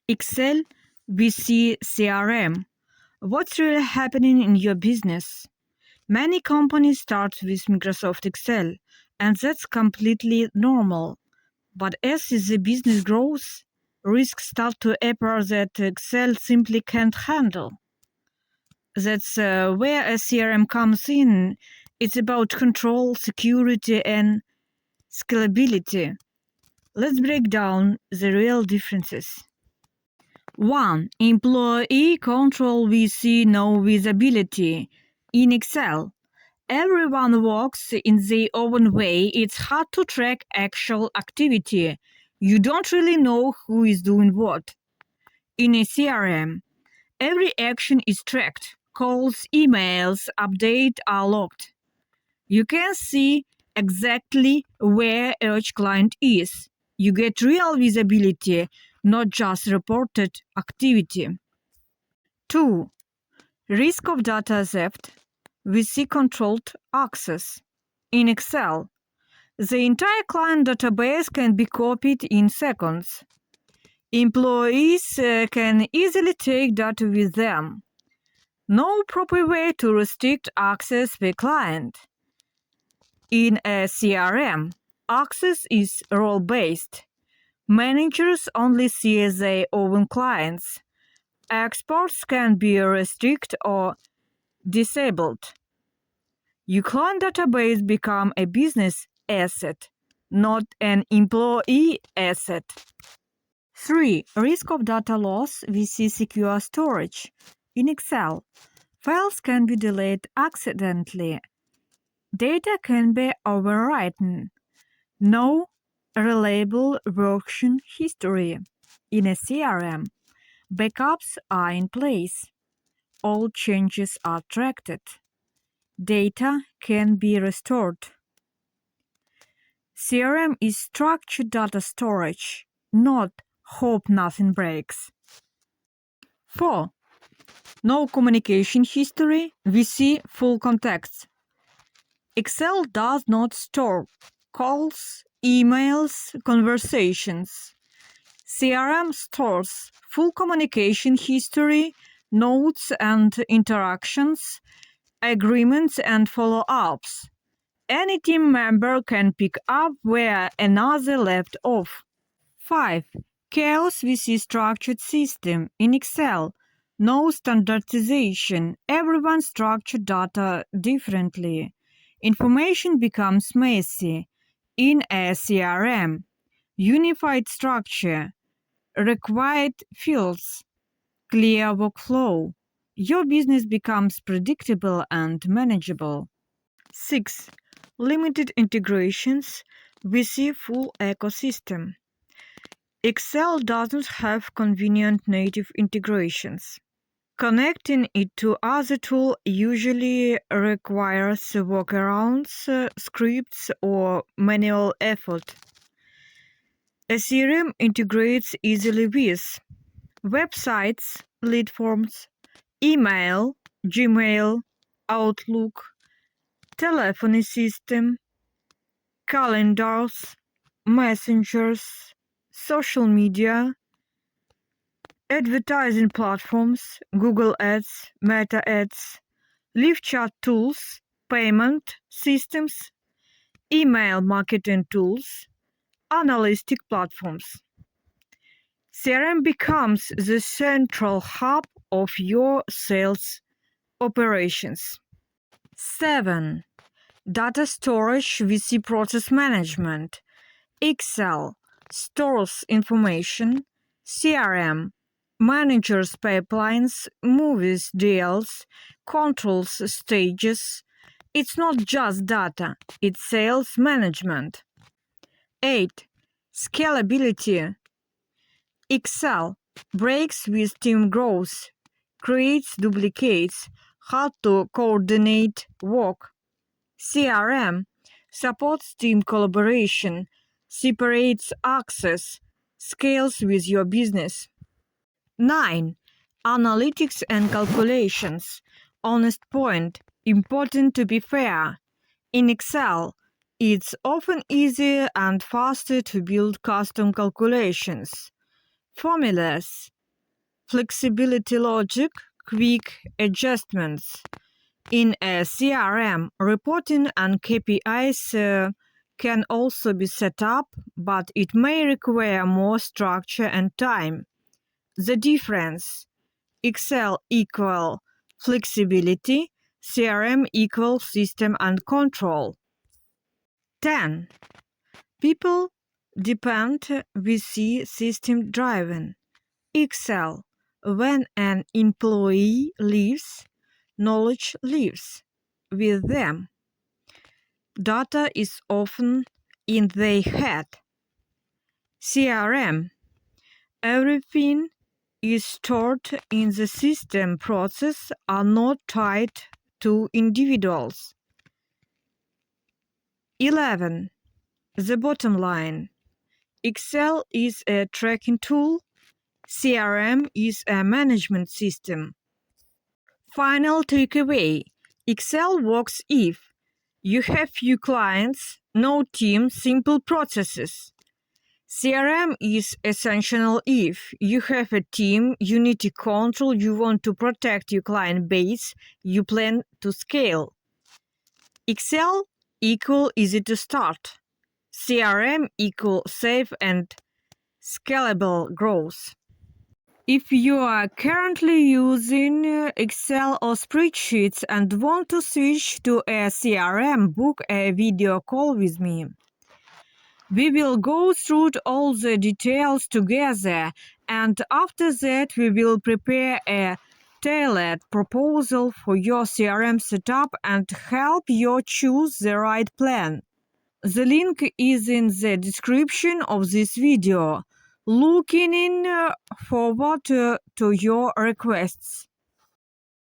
Excel, we see CRM. What's really happening in your business? Many companies start with Microsoft Excel, and that's completely normal. But as the business grows, risks start to appear that Excel simply can't handle. That's where a CRM comes in. It's about control, security, and scalability. Let's break down the real differences. 1. Employee control. We see no visibility. In Excel, everyone works in their own way. It's hard to track actual activity. You don't really know who is doing what. In a CRM, every action is tracked. Calls, emails, updates are logged. You can see exactly where each client is. You get real visibility, not just reported activity. 2. Risk of data theft. We see controlled access. In Excel, the entire client database can be copied in seconds. Employees can easily take data with them. No proper way to restrict access per client. In a CRM, access is role-based. Managers only see their own clients. Exports can be restricted or disabled. Your client database becomes a business asset, not an employee asset. 3. Risk of data loss. We see secure storage. In Excel, files can be deleted accidentally. Data can be overwritten. No reliable version history. In a CRM, backups are in place. All changes are tracked. Data can be restored. CRM is structured data storage, not hope nothing breaks. 4. No communication history. We see full context. Excel does not store calls, emails, conversations. CRM stores full communication history, notes and interactions, agreements and follow-ups. Any team member can pick up where another left off. 5. Chaos. We see structured system. In Excel, no standardization. Everyone structured data differently. Information becomes messy. In a CRM, unified structure, required fields, clear workflow. Your business becomes predictable and manageable. 6. Limited integrations. We see full ecosystem. Excel doesn't have convenient native integrations. Connecting it to other tools usually requires workarounds, scripts, or manual effort. A CRM integrates easily with websites, lead forms, email, Gmail, Outlook, telephony system, calendars, messengers, social media, advertising platforms, Google Ads, Meta Ads, live chat tools, payment systems, email marketing tools, analytic platforms. CRM becomes the central hub of your sales operations. 7. Data storage. We see process management. Excel stores information. CRM manages pipelines, moves deals, controls stages. It's not just data, it's sales management. 8. Scalability. Excel breaks with team growth, creates duplicates, hard to coordinate work. CRM supports team collaboration, separates access, scales with your business. 9. Analytics and calculations. Honest point. Important to be fair. In Excel, it's often easier and faster to build custom calculations. Formulas, flexibility logic, quick adjustments. In a CRM, reporting and KPIs can also be set up, but it may require more structure and time. The difference: Excel equal flexibility, CRM equal system and control. 10. People depend VC system driven. Excel: when an employee leaves, knowledge lives with them. Data is often in their head. CRM: everything is stored in the system. Processes are not tied to individuals. 11. The bottom line: Excel is a tracking tool. CRM is a management system. Final takeaway: Excel works if you have few clients, no team, simple processes. CRM is essential if you have a team, you need to control, you want to protect your client base, you plan to scale. Excel equal easy to start. CRM equal safe and scalable growth. If you are currently using Excel or spreadsheets and want to switch to a CRM, book a video call with me. We will go through all the details together, and after that we will prepare a tailored proposal for your CRM setup and help you choose the right plan. The link is in the description of this video. Looking forward to your requests.